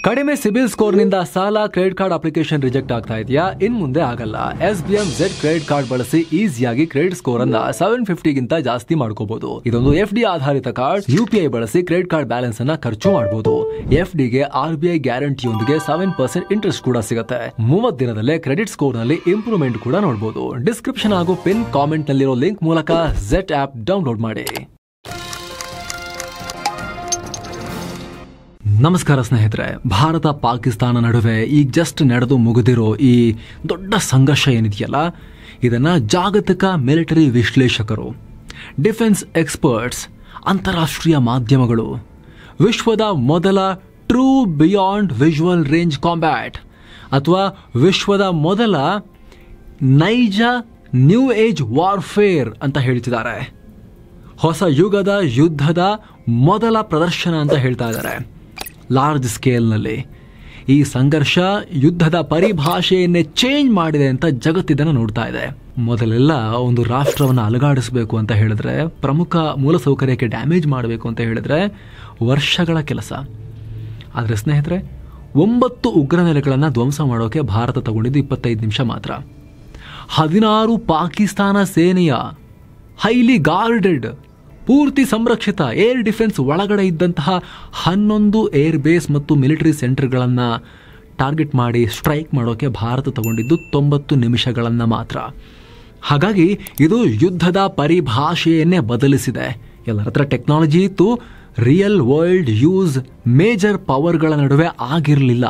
ಕಡಿಮೆ ಸಿಬಿಲ್ ಸ್ಕೋರ್ ನಿಂದ ಸಾಲ ಕ್ರೆಡಿಟ್ ಕಾರ್ಡ್ ಅಪ್ಲಿಕೇಶನ್ ರಿಜೆಕ್ಟ್ ಆಗ್ತಾ ಇದೆಯಾ? ಇನ್ ಮುಂದೆ ಆಗಲ್ಲ. SBM Z ಕ್ರೆಡಿಟ್ ಕಾರ್ಡ್ ಬಳಸಿ ಈಸಿಯಾಗಿ ಕ್ರೆಡಿಟ್ ಸ್ಕೋರ್ ಅನ್ನ 750 ಗಿಂತ ಜಾಸ್ತಿ ಮಾಡ್ಕೋಬಹುದು. ಇದೊಂದು FD ಆಧಾರಿತ ಕಾರ್ಡ್. UPI ಬಳಸಿ ಕ್ರೆಡಿಟ್ ಕಾರ್ಡ್ ಬ್ಯಾಲೆನ್ಸ್ ಅನ್ನ ಖರ್ಚು ಮಾಡಬಹುದು. FD ಗೆ RBI ಗ್ಯಾರಂಟಿಯೊಂದಿಗೆ 7% ಇಂಟ್ರೆಸ್ಟ್ ಕೂಡ ಸಿಗುತ್ತೆ. 30 ದಿನದಲ್ಲೇ ಕ್ರೆಡಿಟ್ ಸ್ಕೋರ್ ನಲ್ಲಿ ಇಂಪ್ರೂವ್ಮೆಂಟ್ ಕೂಡ ನೋಡಬಹುದು. ಡಿಸ್ಕ್ರಿಪ್ಷನ್ ಹಾಗೂ ಪಿನ್ ಕಾಮೆಂಟ್ ನಲ್ಲಿರೋ ಲಿಂಕ್ ಮೂಲಕ Z ಆಪ್ ಡೌನ್ಲೋಡ್ ಮಾಡಿ. ನಮಸ್ಕಾರ ಸ್ನೇಹಿತರೆ. ಭಾರತ ಪಾಕಿಸ್ತಾನ ನಡುವೆ ಈಗ ಜಸ್ಟ್ ನಡೆದು ಮುಗಿದಿರೋ ಈ ದೊಡ್ಡ ಸಂಘರ್ಷ ಏನಿದೆಯಲ್ಲ, ಇದನ್ನ ಜಾಗತಿಕ ಮಿಲಿಟರಿ ವಿಶ್ಲೇಷಕರು, ಡಿಫೆನ್ಸ್ ಎಕ್ಸ್ಪರ್ಟ್ಸ್, ಅಂತಾರಾಷ್ಟ್ರೀಯ ಮಾಧ್ಯಮಗಳು ವಿಶ್ವದ ಮೊದಲ true beyond visual range combat ಅಥವಾ ವಿಶ್ವದ ಮೊದಲ ನೈಜ ನ್ಯೂ ಏಜ್ ವಾರ್ಫೇರ್ ಅಂತ ಹೇಳ್ತಿದ್ದಾರೆ. ಹೊಸ ಯುಗದ ಯುದ್ಧದ ಮೊದಲ ಪ್ರದರ್ಶನ ಅಂತ ಹೇಳ್ತಾ ಇದ್ದಾರೆ. ಲಾರ್ಜ್ ಸ್ಕೇಲ್ನಲ್ಲಿ ಈ ಸಂಘರ್ಷ ಯುದ್ಧದ ಪರಿಭಾಷೆಯನ್ನೇ ಚೇಂಜ್ ಮಾಡಿದೆ ಅಂತ ಜಗತ್ತಿದನ್ನು ನೋಡ್ತಾ ಇದೆ. ಮೊದಲೆಲ್ಲ ಒಂದು ರಾಷ್ಟ್ರವನ್ನು ಅಲುಗಾಡಿಸಬೇಕು ಅಂತ ಹೇಳಿದ್ರೆ, ಪ್ರಮುಖ ಮೂಲಸೌಕರ್ಯಕ್ಕೆ ಡ್ಯಾಮೇಜ್ ಮಾಡಬೇಕು ಅಂತ ಹೇಳಿದ್ರೆ ವರ್ಷಗಳ ಕೆಲಸ. ಆದರೆ ಸ್ನೇಹಿತರೆ, 9 ಉಗ್ರ ನೆಲೆಗಳನ್ನು ಧ್ವಂಸ ಮಾಡೋಕೆ ಭಾರತ ತಗೊಂಡಿದ್ದು 25 ನಿಮಿಷ ಮಾತ್ರ. 16 ಪಾಕಿಸ್ತಾನ ಸೇನೆಯ ಹೈಲಿ ಗಾರ್ಡೆಡ್, ಪೂರ್ತಿ ಸಂರಕ್ಷಿತ ಏರ್ ಡಿಫೆನ್ಸ್ ಒಳಗಡೆ ಇದ್ದಂತಹ 11 ಏರ್ ಬೇಸ್ ಮತ್ತು ಮಿಲಿಟರಿ ಸೆಂಟರ್ಗಳನ್ನು ಟಾರ್ಗೆಟ್ ಮಾಡಿ ಸ್ಟ್ರೈಕ್ ಮಾಡೋಕೆ ಭಾರತ ತಗೊಂಡಿದ್ದು 90 ನಿಮಿಷಗಳನ್ನು ಮಾತ್ರ. ಹಾಗಾಗಿ ಇದು ಯುದ್ಧದ ಪರಿಭಾಷೆಯನ್ನೇ ಬದಲಿಸಿದೆ. ಎಲ್ಲರ ಹತ್ರ ಟೆಕ್ನಾಲಜಿ ಇತ್ತು, ರಿಯಲ್ ವರ್ಲ್ಡ್ ಯೂಸ್ ಮೇಜರ್ ಪವರ್ಗಳ ನಡುವೆ ಆಗಿರಲಿಲ್ಲ.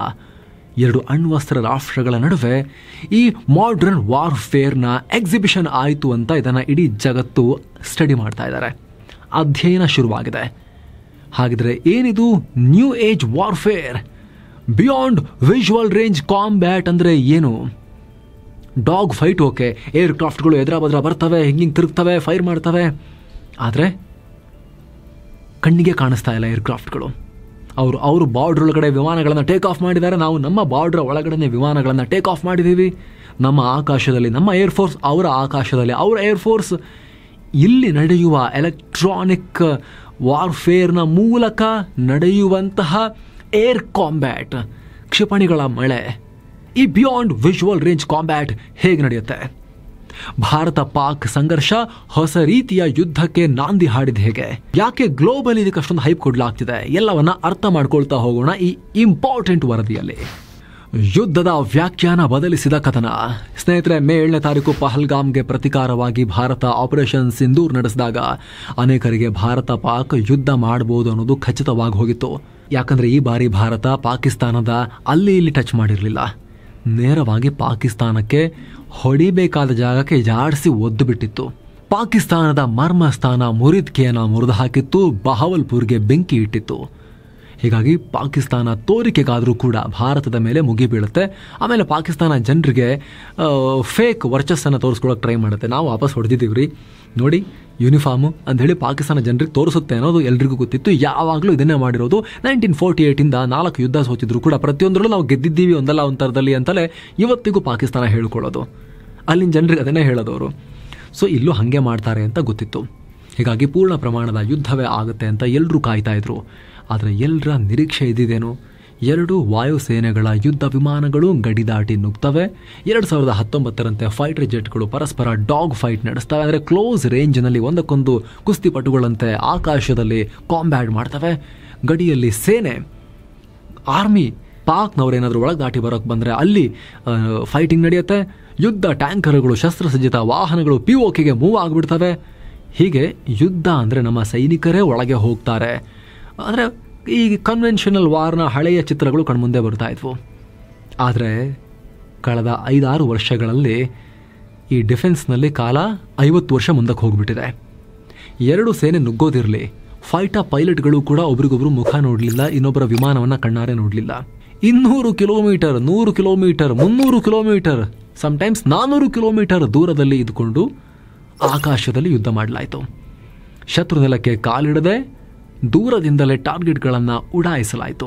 2 ಅಣ್ವಸ್ತ್ರ ರಾಷ್ಟ್ರಗಳ ನಡುವೆ ಈ ಮಾಡರ್ನ್ ವಾರ್ಫೇರ್ನ ಎಕ್ಸಿಬಿಷನ್ ಆಯಿತು ಅಂತ ಇದನ್ನು ಇಡೀ ಜಗತ್ತು ಸ್ಟಡಿ ಮಾಡ್ತಾ ಇದ್ದಾರೆ. ಅಧ್ಯಯನ ಶುರುವಾಗಿದೆ. ಹಾಗಿದ್ರೆ ಏನಿದು new age warfare? Beyond visual range combat ಅಂದರೆ ಏನು? ಡಾಗ್ ಫೈಟ್ ಓಕೆ, ಏರ್ ಕ್ರಾಫ್ಟ್ಗಳು ಎದುರ ಬದ್ರ ಬರ್ತವೆ, ಹಿಂಗೆ ತಿರುಗ್ತವೆ, ಫೈರ್ ಮಾಡ್ತವೆ. ಆದರೆ ಕಣ್ಣಿಗೆ ಕಾಣಿಸ್ತಾ ಇಲ್ಲ ಏರ್ ಕ್ರಾಫ್ಟ್ಗಳು. ಅವರು ಬಾರ್ಡ್ರ್ ಒಳಗಡೆ ವಿಮಾನಗಳನ್ನು ಟೇಕ್ ಆಫ್ ಮಾಡಿದ್ದಾರೆ. ನಾವು ನಮ್ಮ ಬಾರ್ಡ್ರ್ ಒಳಗಡೆ ವಿಮಾನಗಳನ್ನು ಟೇಕ್ ಆಫ್ ಮಾಡಿದ್ದೀವಿ. ನಮ್ಮ ಆಕಾಶದಲ್ಲಿ ನಮ್ಮ ಏರ್ಫೋರ್ಸ್, ಅವರ ಆಕಾಶದಲ್ಲಿ ಅವರ ಏರ್ಫೋರ್ಸ್. ಇಲ್ಲಿ ನಡೆಯುವ ಎಲೆಕ್ಟ್ರಾನಿಕ್ ವಾರ್ಫೇರ್ನ ಮೂಲಕ ನಡೆಯುವಂತಹ ಏರ್ ಕಾಂಬ್ಯಾಟ್, ಕ್ಷಿಪಣಿಗಳ ಮಳೆ, ಈ ಬಿಯಾಂಡ್ ವಿಜುವಲ್ ರೇಂಜ್ ಕಾಂಬ್ಯಾಟ್ ಹೇಗೆ ನಡೆಯುತ್ತೆ? ಭಾರತ ಪಾಕ್ ಸಂಘರ್ಷ ಹೊಸ ರೀತಿಯ ಯುದ್ಧಕ್ಕೆ ನಾಂದಿ ಹಾಡಿದ ಹೇಗೆ? ಯಾಕೆ ಗ್ಲೋಬಲ್ ಇದಕ್ಕೆ ಅಷ್ಟೊಂದು ಹೈಪ್ ಕೊಡಲಾಗ್ತಿದೆ? ಎಲ್ಲವನ್ನ ಅರ್ಥ ಮಾಡ್ಕೊಳ್ತಾ ಹೋಗೋಣ ಈ ಇಂಪಾರ್ಟೆಂಟ್ ವರದಿಯಲ್ಲಿ. ಯುದ್ಧದ ವ್ಯಾಖ್ಯಾನ ಬದಲಿಸಿದ ಕಥನ. ಸ್ನೇಹಿತರೆ, ಮೇ 7ನೇ ತಾರೀಕು ಪಹಲ್ಗಾಮ್ಗೆ ಪ್ರತಿಕಾರವಾಗಿ ಭಾರತ ಆಪರೇಷನ್ ಸಿಂಧೂರ್ ನಡೆಸಿದಾಗ ಅನೇಕರಿಗೆ ಭಾರತ ಪಾಕ್ ಯುದ್ಧ ಮಾಡಬಹುದು ಅನ್ನೋದು ಖಚಿತವಾಗಿ ಹೋಗಿತ್ತು. ಯಾಕಂದ್ರೆ ಈ ಬಾರಿ ಭಾರತ ಪಾಕಿಸ್ತಾನದ ಅಲ್ಲಿ ಇಲ್ಲಿ ಟಚ್ ಮಾಡಿರಲಿಲ್ಲ. ನೇರವಾಗಿ ಪಾಕಿಸ್ತಾನಕ್ಕೆ ಹೊಡಿಬೇಕಾದ ಜಾಗಕ್ಕೆ ಜಾಡಿಸಿ ಒದ್ದು ಬಿಟ್ಟಿತ್ತು. ಪಾಕಿಸ್ತಾನದ ಮರ್ಮಸ್ಥಾನ ಮುರಿದ್ಕೆಯನ್ನು ಮುರಿದು ಹಾಕಿತ್ತು, ಬಹವಲ್ಪುರ್ಗೆ ಬೆಂಕಿ ಇಟ್ಟಿತ್ತು. ಹೀಗಾಗಿ ಪಾಕಿಸ್ತಾನ ತೋರಿಕೆಗಾದರೂ ಕೂಡ ಭಾರತದ ಮೇಲೆ ಮುಗಿ ಬೀಳುತ್ತೆ. ಆಮೇಲೆ ಪಾಕಿಸ್ತಾನ ಜನರಿಗೆ ಫೇಕ್ ವರ್ಚಸ್ಸನ್ನು ತೋರಿಸ್ಕೊಳ್ಳೋಕೆ ಟ್ರೈ ಮಾಡುತ್ತೆ. ನಾವು ವಾಪಸ್ ಹೊಡೆದಿದ್ದೀವಿ ರೀ ನೋಡಿ ಯೂನಿಫಾರ್ಮು ಅಂಥೇಳಿ ಪಾಕಿಸ್ತಾನ ಜನರಿಗೆ ತೋರಿಸುತ್ತೆ ಅನ್ನೋದು ಎಲ್ರಿಗೂ ಗೊತ್ತಿತ್ತು. ಯಾವಾಗಲೂ ಇದನ್ನೇ ಮಾಡಿರೋದು. 1948ಇಂದ 4 ಯುದ್ಧ ಸೋತಿದ್ರು ಕೂಡ ಪ್ರತಿಯೊಂದರಲ್ಲೂ ನಾವು ಗೆದ್ದಿದ್ದೀವಿ ಒಂದಲ್ಲ ಒಂಥರದಲ್ಲಿ ಅಂತಲೇ ಇವತ್ತಿಗೂ ಪಾಕಿಸ್ತಾನ ಹೇಳ್ಕೊಳ್ಳೋದು. ಅಲ್ಲಿನ ಜನರಿಗೆ ಅದನ್ನೇ ಹೇಳೋದವರು. ಸೊ ಇಲ್ಲೂ ಹಾಗೆ ಮಾಡ್ತಾರೆ ಅಂತ ಗೊತ್ತಿತ್ತು. ಹೀಗಾಗಿ ಪೂರ್ಣ ಪ್ರಮಾಣದ ಯುದ್ಧವೇ ಆಗುತ್ತೆ ಅಂತ ಎಲ್ಲರೂ ಕಾಯ್ತಾ ಇದ್ರು. ಆದರೆ ಎಲ್ಲರ ನಿರೀಕ್ಷೆ ಇದ್ದಿದ್ದೇನು? 2 ವಾಯುಸೇನೆಗಳ ಯುದ್ಧ ವಿಮಾನಗಳು ಗಡಿ ದಾಟಿ ನುಗ್ತವೆ. 2019ರಂತೆ ಫೈಟರ್ ಜೆಟ್ಗಳು ಪರಸ್ಪರ ಡಾಗ್ ಫೈಟ್ ನಡೆಸ್ತವೆ. ಅಂದರೆ ಕ್ಲೋಸ್ ರೇಂಜ್ನಲ್ಲಿ ಒಂದಕ್ಕೊಂದು ಕುಸ್ತಿಪಟುಗಳಂತೆ ಆಕಾಶದಲ್ಲಿ ಕಾಂಬ್ಯಾಟ್ ಮಾಡ್ತವೆ. ಗಡಿಯಲ್ಲಿ ಸೇನೆ, ಆರ್ಮಿ, ಪಾಕ್ನವರೇನಾದರೂ ಒಳಗೆ ದಾಟಿ ಬರೋಕ್ಕೆ ಬಂದರೆ ಅಲ್ಲಿ ಫೈಟಿಂಗ್ ನಡೆಯುತ್ತೆ. ಯುದ್ಧ ಟ್ಯಾಂಕರ್ಗಳು, ಶಸ್ತ್ರಸಜ್ಜಿತ ವಾಹನಗಳು POKಗೆ ಮೂವ್ ಆಗಿಬಿಡ್ತವೆ. ಹೀಗೆ ಯುದ್ಧ ಅಂದರೆ ನಮ್ಮ ಸೈನಿಕರೇ ಒಳಗೆ ಹೋಗ್ತಾರೆ. ಅಂದರೆ ಈ ಕನ್ವೆನ್ಷನಲ್ ವಾರ್ನ ಹಳೆಯ ಚಿತ್ರಗಳು ಕಣ್ಮುಂದೆ ಬರ್ತಾ ಇದ್ವು. ಆದರೆ ಕಳೆದ 5-6 ವರ್ಷಗಳಲ್ಲಿ ಈ ಡಿಫೆನ್ಸ್ನಲ್ಲಿ ಕಾಲ 50 ವರ್ಷ ಮುಂದಕ್ಕೆ ಹೋಗಿಬಿಟ್ಟಿದೆ. 2 ಸೇನೆ ನುಗ್ಗೋದಿರಲಿ, ಫೈಟರ್ ಪೈಲಟ್ಗಳು ಕೂಡ ಒಬ್ರಿಗೊಬ್ರು ಮುಖ ನೋಡಲಿಲ್ಲ, ಇನ್ನೊಬ್ಬರ ವಿಮಾನವನ್ನು ಕಣ್ಣಾರೆ ನೋಡಲಿಲ್ಲ. 200 kilometre, 100 kilometre, 300 kilometre, sometimes 400 kilometre ದೂರದಲ್ಲಿ ಇದ್ದುಕೊಂಡು ಆಕಾಶದಲ್ಲಿ ಯುದ್ಧ ಮಾಡಲಾಯಿತು. ಶತ್ರು ನೆಲಕ್ಕೆ ಕಾಲಿಡದೆ ದೂರದಿಂದಲೇ ಟಾರ್ಗೆಟ್ಗಳನ್ನು ಉಡಾಯಿಸಲಾಯಿತು.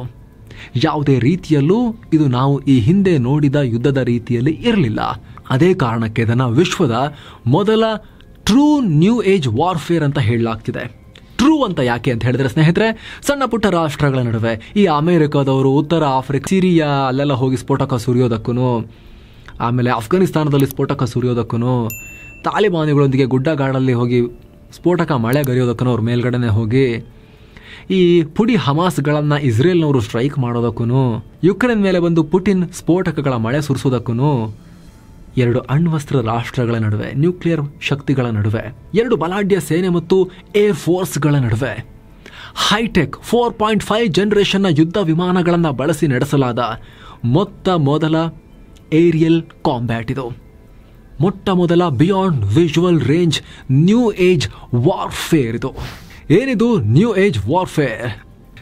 ಯಾವುದೇ ರೀತಿಯಲ್ಲೂ ಇದು ನಾವು ಈ ಹಿಂದೆ ನೋಡಿದ ಯುದ್ಧದ ರೀತಿಯಲ್ಲಿ ಇರಲಿಲ್ಲ. ಅದೇ ಕಾರಣಕ್ಕೆ ಇದನ್ನು ವಿಶ್ವದ ಮೊದಲ ಟ್ರೂ ನ್ಯೂ ಏಜ್ ವಾರ್ಫೇರ್ ಅಂತ ಹೇಳಲಾಗ್ತಿದೆ. ಟ್ರೂ ಅಂತ ಯಾಕೆ ಅಂತ ಹೇಳಿದ್ರೆ ಸ್ನೇಹಿತರೆ, ಸಣ್ಣ ಪುಟ್ಟ ರಾಷ್ಟ್ರಗಳ ನಡುವೆ ಈ ಅಮೆರಿಕದವರು ಉತ್ತರ ಆಫ್ರಿಕಾ, ಸಿರಿಯಾ ಅಲ್ಲೆಲ್ಲ ಹೋಗಿ ಸ್ಫೋಟಕ ಸುರಿಯೋದಕ್ಕೂ, ಆಮೇಲೆ ಅಫ್ಘಾನಿಸ್ತಾನದಲ್ಲಿ ಸ್ಫೋಟಕ ಸುರಿಯೋದಕ್ಕೂ, ತಾಲಿಬಾನಿಗಳೊಂದಿಗೆ ಗುಡ್ಡಗಾಡಲ್ಲಿ ಹೋಗಿ ಸ್ಫೋಟಕ ಮಳೆಗರಿಯೋದಕ್ಕೂ, ಅವ್ರ ಮೇಲ್ಗಡೆನೆ ಹೋಗಿ ಈ ಪುಡಿ ಹಮಾಸ್ಗಳನ್ನು ಇಸ್ರೇಲ್ನವರು ಸ್ಟ್ರೈಕ್ ಮಾಡೋದಕ್ಕೂ, ಯುಕ್ರೇನ್ ಮೇಲೆ ಬಂದು ಪುಟಿನ್ ಸ್ಫೋಟಕಗಳ ಮಳೆ ಸುರಿಸೋದಕ್ಕೂ, ಎರಡು ಅಣ್ವಸ್ತ್ರ ರಾಷ್ಟ್ರಗಳ ನಡುವೆ, ನ್ಯೂಕ್ಲಿಯರ್ ಶಕ್ತಿಗಳ ನಡುವೆ, ಎರಡು ಬಲಾಢ್ಯ ಸೇನೆ ಮತ್ತು ಏರ್ ಫೋರ್ಸ್ಗಳ ನಡುವೆ ಹೈಟೆಕ್ 4.5 ಜನರೇಷನ್ನ ಯುದ್ಧ ವಿಮಾನಗಳನ್ನು ಬಳಸಿ ನಡೆಸಲಾದ ಮೊದಲ ಏರಿಯಲ್ ಕಾಂಬ್ಯಾಟ್ ಇದು. ಮೊದಲ beyond visual range new age warfare ಇದು. ಏನಿದು ನ್ಯೂ ಏಜ್ ವಾರ್ಫೇರ್?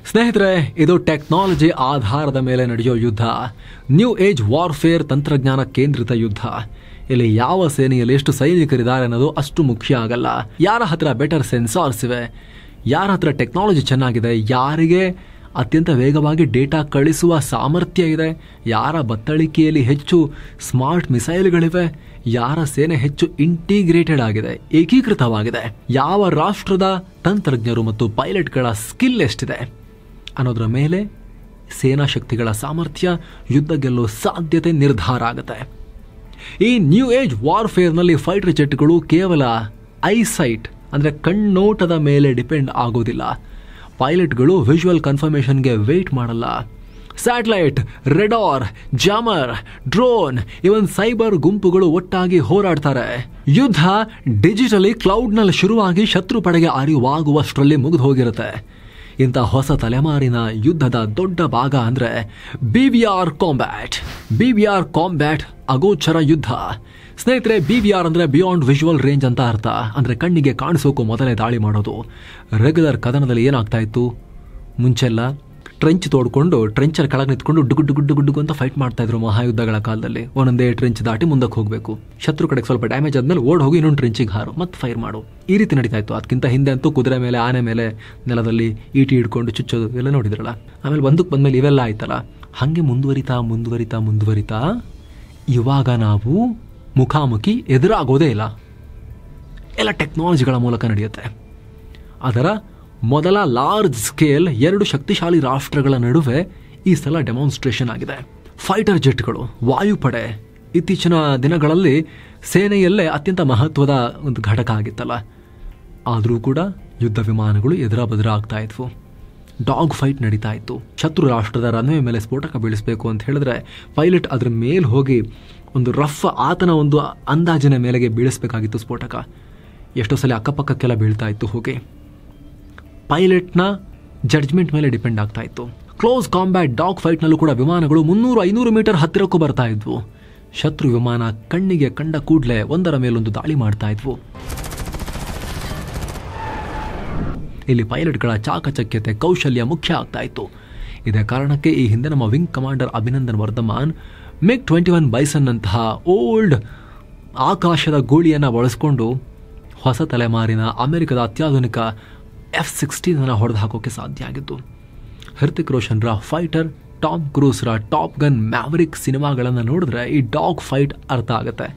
ಸ್ನೇಹಿತರೆ, ಇದು ಟೆಕ್ನಾಲಜಿ ಆಧಾರದ ಮೇಲೆ ನಡೆಯೋ ಯುದ್ಧ. ನ್ಯೂ ಏಜ್ ವಾರ್ಫೇರ್ ತಂತ್ರಜ್ಞಾನ ಕೇಂದ್ರಿತ ಯುದ್ಧ. ಇಲ್ಲಿ ಯಾವ ಸೇನೆಯಲ್ಲಿ ಎಷ್ಟು ಸೈನಿಕರಿದ್ದಾರೆ ಅನ್ನೋದು ಅಷ್ಟು ಮುಖ್ಯ ಆಗಲ್ಲ. ಯಾರ ಹತ್ರ ಬೆಟರ್ ಸೆನ್ಸಾರ್ಸ್ ಇವೆ, ಯಾರ ಹತ್ರ ಟೆಕ್ನಾಲಜಿ ಚೆನ್ನಾಗಿದೆ, ಯಾರಿಗೆ ಅತ್ಯಂತ ವೇಗವಾಗಿ ಡೇಟಾ ಕಳಿಸುವ ಸಾಮರ್ಥ್ಯ ಇದೆ, ಯಾರ ಬತ್ತಳಿಕೆಯಲ್ಲಿ ಹೆಚ್ಚು ಸ್ಮಾರ್ಟ್ ಮಿಸೈಲ್ಗಳಿವೆ, ಯಾರ ಸೇನೆ ಹೆಚ್ಚು ಇಂಟಿಗ್ರೇಟೆಡ್ ಆಗಿದೆ, ಏಕೀಕೃತವಾಗಿದೆ, ಯಾವ ರಾಷ್ಟ್ರದ ತಂತ್ರಜ್ಞರು ಮತ್ತು ಪೈಲಟ್ಗಳ ಸ್ಕಿಲ್ ಎಷ್ಟಿದೆ ಅನ್ನೋದರ ಮೇಲೆ ಸೇನಾ ಶಕ್ತಿಗಳ ಸಾಮರ್ಥ್ಯ, ಯುದ್ಧ ಗೆಲ್ಲೋ ಸಾಧ್ಯತೆ ನಿರ್ಧಾರ ಆಗುತ್ತೆ. ಈ ನ್ಯೂ ಏಜ್ ವಾರ್ಫೇರ್ನಲ್ಲಿ ಫೈಟರ್ ಜೆಟ್ಗಳು ಕೇವಲ ಐಸೈಟ್ ಅಂದರೆ ಕಣ್ಣೋಟದ ಮೇಲೆ ಡಿಪೆಂಡ್ ಆಗೋದಿಲ್ಲ. ಪೈಲಟ್ಗಳು ವಿಜುವಲ್ ಕನ್ಫರ್ಮೇಷನ್ಗೆ ವೇಟ್ ಮಾಡಲ್ಲ. ಸ್ಯಾಟಲೈಟ್, ರೆಡಾರ್, ಜಾಮರ್, ಡ್ರೋನ್, ಇವನ್ ಸೈಬರ್ ಗುಂಪುಗಳು ಒಟ್ಟಾಗಿ ಹೋರಾಡ್ತಾರೆ. ಯುದ್ಧ ಡಿಜಿಟಲಿ ಕ್ಲೌಡ್ನಲ್ಲಿ ಶುರುವಾಗಿ ಶತ್ರು ಪಡೆಗೆ ಅರಿವಾಗುವಷ್ಟರಲ್ಲಿ ಮುಗಿದು ಹೋಗಿರುತ್ತೆ. ಇಂಥ ಹೊಸ ತಲೆಮಾರಿನ ಯುದ್ಧದ ದೊಡ್ಡ ಭಾಗ ಅಂದರೆ BVR ಕಾಂಬ್ಯಾಟ್. BVR ಕಾಂಬ್ಯಾಟ್ ಅಗೋಚರ ಯುದ್ಧ. ಸ್ನೇಹಿತರೆ, BVR ಅಂದರೆ ಬಿಯಾಂಡ್ ವಿಜುವಲ್ ರೇಂಜ್ ಅಂತ ಅರ್ಥ. ಅಂದರೆ ಕಣ್ಣಿಗೆ ಕಾಣಿಸೋಕು ಮೊದಲೇ ದಾಳಿ ಮಾಡೋದು. ರೆಗ್ಯುಲರ್ ಕದನದಲ್ಲಿ ಏನಾಗ್ತಾ ಇತ್ತು, ಮುಂಚೆಲ್ಲ ಟ್ರೆಂಚ್ ತೋಡ್ಕೊಂಡು ಟ್ರೆಂಚರ್ ಕೆಳಗೆ ನಿಂತ್ಕೊಂಡು ಡುಗುಡ್ಡು ಅಂತ ಫೈಟ್ ಮಾಡ್ತಾ ಇದ್ರು ಮಹಾಯುದ್ಧಗಳ ಕಾಲದಲ್ಲಿ. ಒಂದೊಂದೇ ಟ್ರೆಂಚ್ ದಾಟಿ ಮುಂದಕ್ಕೆ ಹೋಗಬೇಕು. ಶತ್ರು ಕಡೆಗೆ ಸ್ವಲ್ಪ ಡ್ಯಾಮೇಜ್ ಆದ್ಮೇಲೆ ಓಡ್ ಹೋಗಿ ಇನ್ನೊಂದು ಟ್ರೆಂಚಿಗೆ ಹಾರು ಮತ್ತೆ ಫೈರ್ ಮಾಡು. ಈ ರೀತಿ ನಡೀತಾ ಇತ್ತು. ಅದಕ್ಕಿಂತ ಹಿಂದೆ ಅಂತೂ ಕುದುರೆ ಮೇಲೆ, ಆನೆ ಮೇಲೆ, ನೆಲದಲ್ಲಿ ಈಟಿ ಹಿಡ್ಕೊಂಡು ಚುಚ್ಚೋದು ಎಲ್ಲ ನೋಡಿದ್ರಲ್ಲ. ಆಮೇಲೆ ಬಂದಕ್ಕೆ ಬಂದ್ಮೇಲೆ ಇವೆಲ್ಲ ಆಯ್ತಲ್ಲ. ಹಾಗೆ ಮುಂದುವರಿತಾ ಇವಾಗ ನಾವು ಮುಖಾಮುಖಿ ಎದುರಾಗೋದೇ ಇಲ್ಲ. ಎಲ್ಲ ಟೆಕ್ನಾಲಜಿಗಳ ಮೂಲಕ ನಡೆಯುತ್ತೆ. ಅದರ ಮೊದಲ ಲಾರ್ಜ್ ಸ್ಕೇಲ್ ಎರಡು ಶಕ್ತಿಶಾಲಿ ರಾಷ್ಟ್ರಗಳ ನಡುವೆ ಈ ಸಲ ಡೆಮಾನ್ಸ್ಟ್ರೇಷನ್ ಆಗಿದೆ. ಫೈಟರ್ ಜೆಟ್ಗಳು, ವಾಯುಪಡೆ ಇತ್ತೀಚಿನ ದಿನಗಳಲ್ಲಿ ಸೇನೆಯಲ್ಲೇ ಅತ್ಯಂತ ಮಹತ್ವದ ಒಂದು ಘಟಕ ಆಗಿತ್ತಲ್ಲ. ಆದರೂ ಕೂಡ ಯುದ್ಧ ವಿಮಾನಗಳು ಎದುರ ಆಗ್ತಾ ಇದ್ವು. ಡಾಗ್ ಫೈಟ್ ನಡೀತಾ ಇತ್ತು. ಶತ್ರು ರಾಷ್ಟ್ರದ ರನ್ವೇ ಮೇಲೆ ಸ್ಫೋಟಕ ಬೀಳಿಸಬೇಕು ಅಂತ ಹೇಳಿದ್ರೆ ಪೈಲಟ್ ಅದ್ರ ಮೇಲೆ ಹೋಗಿ ಒಂದು ರಫ್ ಆತನ ಒಂದು ಅಂದಾಜಿನ ಮೇಲೆಗೆ ಬೀಳಿಸಬೇಕಾಗಿತ್ತು ಸ್ಫೋಟಕ. ಎಷ್ಟೋ ಸಲ ಅಕ್ಕಪಕ್ಕಕ್ಕೆಲ್ಲ ಬೀಳ್ತಾ ಇತ್ತು ಹೋಗಿ. ಪೈಲಟ್ನ ಜಡ್ಜ್ಮೆಂಟ್ ಮೇಲೆ ಡಿಪೆಂಡ್ ಆಗ್ತಾ ಇತ್ತು. ಕ್ಲೋಸ್ ಕಾಂಬ್ಯಾಟ್ ಡಾಗ್ ಫೈಟ್ನಲ್ಲೂ ಕೂಡ ವಿಮಾನಗಳು 300-500 ಮೀಟರ್ ಹತ್ತಿರಕ್ಕೂ ಬರ್ತಾ ಇದ್ವು. ಶತ್ರು ವಿಮಾನ ಕಣ್ಣಿಗೆ ಕಂಡ ಕೂಡಲೇ ಒಂದರ ಮೇಲೊಂದು ದಾಳಿ ಮಾಡ್ತಾ ಇದ್ವು. ಇಲ್ಲಿ ಪೈಲಟ್ಗಳ ಚಾಕಚಕ್ಯತೆ, ಕೌಶಲ್ಯ ಮುಖ್ಯ ಆಗ್ತಾ ಇತ್ತು. ಇದೇ ಕಾರಣಕ್ಕೆ ಈ ಹಿಂದೆ ನಮ್ಮ wing commander Abhinandan Varthaman MiG-21 bison ಅಂತಹ ಓಲ್ಡ್ ಆಕಾಶದ ಗೋಳಿಯನ್ನು ಬಳಸಿಕೊಂಡು ಹೊಸ ತಲೆಮಾರಿನ ಅಮೆರಿಕದ ಅತ್ಯಾಧುನಿಕ F-16 ಹೊಡೆದು ಹಾಕೋಕೆ ಸಾಧ್ಯ ಆಗಿದ್ದು. ಹೃತಿಕ್ ರೋಷನ್ರ ಫೈಟರ್, ಟಾಮ್ ಕ್ರೂಸ್ರ ಟಾಪ್ ಗನ್ ಮ್ಯಾವರಿಕ್ ಸಿನಿಮಾಗಳನ್ನು ನೋಡಿದ್ರೆ ಈ ಡಾಗ್ ಫೈಟ್ ಅರ್ಥ ಆಗುತ್ತೆ.